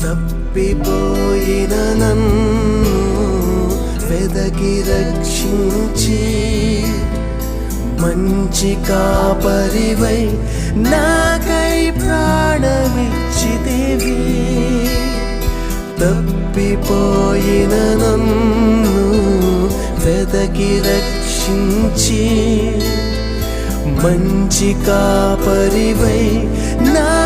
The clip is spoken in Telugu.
తప్పిపోయిన నన్ను వెదకి రక్షించి మంచి కాపరివై నాకై ప్రాణమిచ్చితివి. తప్పిపోయిన నన్ను వెదకి రక్షించి మంచి కాపరివై నా